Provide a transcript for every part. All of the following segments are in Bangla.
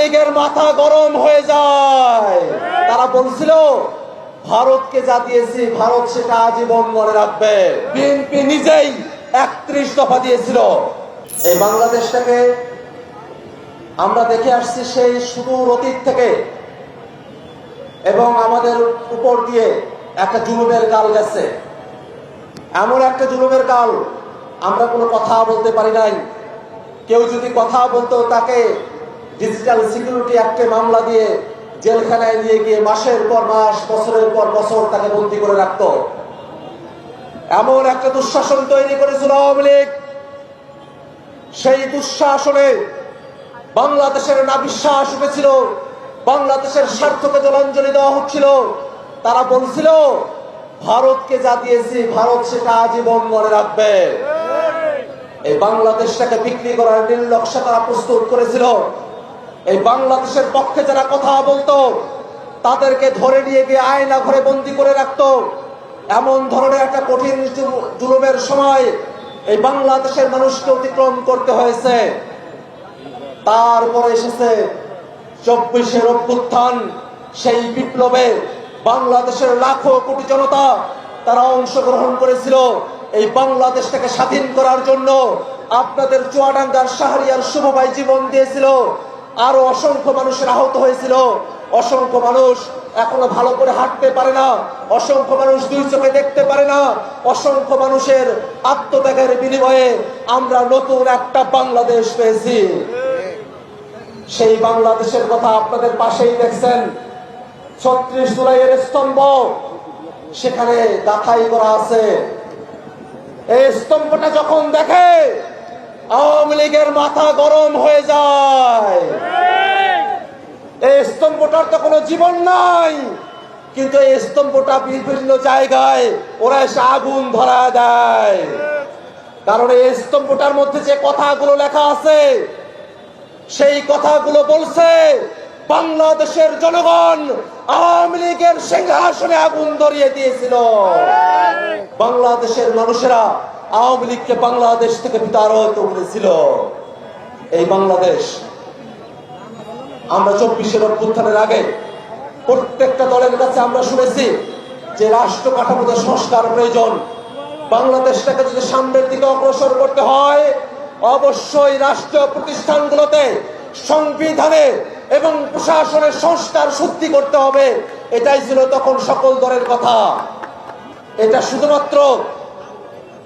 লীগের মাথা গরম হয়ে যায়। তারা বলছিল ভারতকে যা দিয়েছি ভারত সেটা আজীবন মনে রাখবে। বিএনপি নিজেই 31 দফা দিয়েছিল। এই বাংলাদেশটাকে আমরা দেখে আসছি সেই সুদূর অতীত থেকে, এবং আমাদের উপর দিয়ে একটা জুলুমের কাল গেছে। এমন একটা জুলুমের কাল, আমরা কোনো কথা বলতে পারি নাই। কেউ যদি কথা বলতো তাকে ডিজিটাল সিকিউরিটি অ্যাক্টে মামলা দিয়ে জেলখানায় নিয়ে গিয়ে মাসের পর মাস, বছরের পর বছর তাকে বন্দী করে রাখতো। এমন একটা দুঃশাসন তৈরি করেছিল আওয়ামী লীগ। সেই দুঃশাসনে বাংলাদেশের নাবিশ্বাস উঠেছিল, বাংলাদেশের স্বার্থকে জলাঞ্জলি দেওয়া হচ্ছিল। তারা বলছিল ভারতকে যা দিয়েছি ভারত সেটা আজীবন মনে রাখবে। এই বাংলাদেশটাকে বিক্রি করার নীল নকশা তারা প্রস্তুত করেছিল। এই বাংলাদেশের পক্ষে যারা কথা বলতো তাদেরকে ধরে নিয়ে গিয়ে আয়না ঘরে বন্দী করে রাখতো। এমন ধরনের একটা কঠিন জুলুমের সময় এই বাংলাদেশের মানুষকে অতিক্রম করতে হয়েছে। তারপরে এসেছে 24-এর অভ্যুত্থান। সেই বিপ্লবে বাংলাদেশের লাখো কোটি জনতা তারা অংশগ্রহণ করেছিল এই বাংলাদেশটাকে স্বাধীন করার জন্য। আপনাদের চুয়াডাঙ্গার শাহরিয়ার শুভ ভাই জীবন দিয়েছিল, আরো অসংখ্য মানুষের আহত হয়েছিল। অসংখ্য মানুষ এখনো ভালো করে হাঁটতে পারে না, অসংখ্য মানুষ দুই চোখে দেখতে পারে না। অসংখ্য মানুষের আত্মত্যাগের বিনিময়ে আমরা নতুন একটা বাংলাদেশ পেয়েছি। সেই বাংলাদেশের কথা আপনাদের পাশেই দেখছেন, 36 জুলাইয়ের স্তম্ভ, সেখানে গাঁথাই করা আছে। এই স্তম্ভটা যখন দেখে আওয়ামী লীগের মাথা গরম হয়ে যায়। এই স্তম্ভটার তো কোনো জীবন নাই, কিন্তু এই স্তম্ভটা বিভিন্ন জায়গায় ওরা এসে আগুন ধরা দেয়। কারণ এই স্তম্ভটার মধ্যে যে কথাগুলো লেখা আছে সেই কথাগুলো বলছে বাংলাদেশের জনগণ আওয়ামী লীগের সিংহাসনে আগুন ধরিয়ে দিয়েছিল। বাংলাদেশের মানুষেরা আওয়ামী লীগকে বাংলাদেশ থেকে বিতাড়িত করেছিল। এই বাংলাদেশ আমরা 24-এর অভ্যুত্থানের আগে প্রত্যেকটা দলের কাছে আমরা শুনেছি যে রাষ্ট্র কাঠামোতে সংস্কার প্রয়োজন। বাংলাদেশটাকে যদি সামনের দিকে অগ্রসর করতে হয় অবশ্যই রাষ্ট্রীয় প্রতিষ্ঠানগুলোতে সংবিধানে এবং প্রশাসনের সংস্কার শুদ্ধি করতে হবে। এটাই ছিল তখন সকল দলের কথা। এটা শুধুমাত্র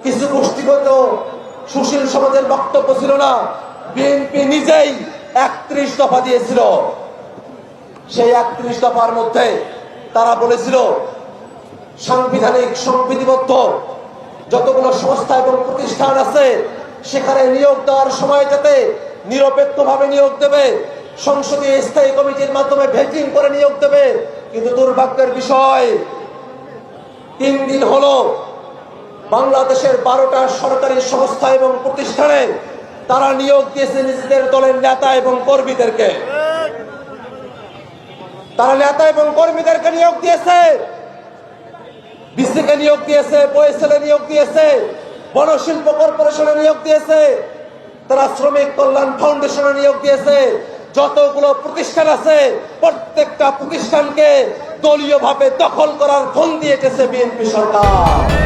কিছু গোষ্ঠীগত সুশীল সমাজের বক্তব্য ছিল না, বিএনপি নিজেই 31 দফা দিয়েছিল। সেই 31 দফার মধ্যে তারা বলেছিল সাংবিধানিক সংবিধিবদ্ধ যতগুলো সংস্থা এবং প্রতিষ্ঠান আছে সেখানে নিয়োগ দেওয়ার সময় যাতে নিরপেক্ষভাবে নিয়োগ দেবে, সংসদীয় স্থায়ী কমিটির মাধ্যমে ভেটিং করে নিয়োগ দেবে। কিন্তু দুর্ভাগ্যের বিষয় 3 দিন হলো বাংলাদেশের 12টা সরকারি সংস্থা এবং প্রতিষ্ঠানে তারা নিয়োগ দিয়েছে নিজেদের দলের নেতা এবং কর্মীদেরকে। তারা নেতা এবং কর্মীদেরকে নিয়োগ দিয়েছে, বিসিকে নিয়োগ দিয়েছে, বয়েসেলে নিয়োগ দিয়েছে, বনশিল্প কর্পোরেশনে নিয়োগ দিয়েছে, তারা শ্রমিক কল্যাণ ফাউন্ডেশনে নিয়োগ দিয়েছে। যতগুলো প্রতিষ্ঠান আছে প্রত্যেকটা প্রতিষ্ঠানকে দলীয়ভাবে দখল করার ফন্দি এঁটেছে বিএনপি সরকার।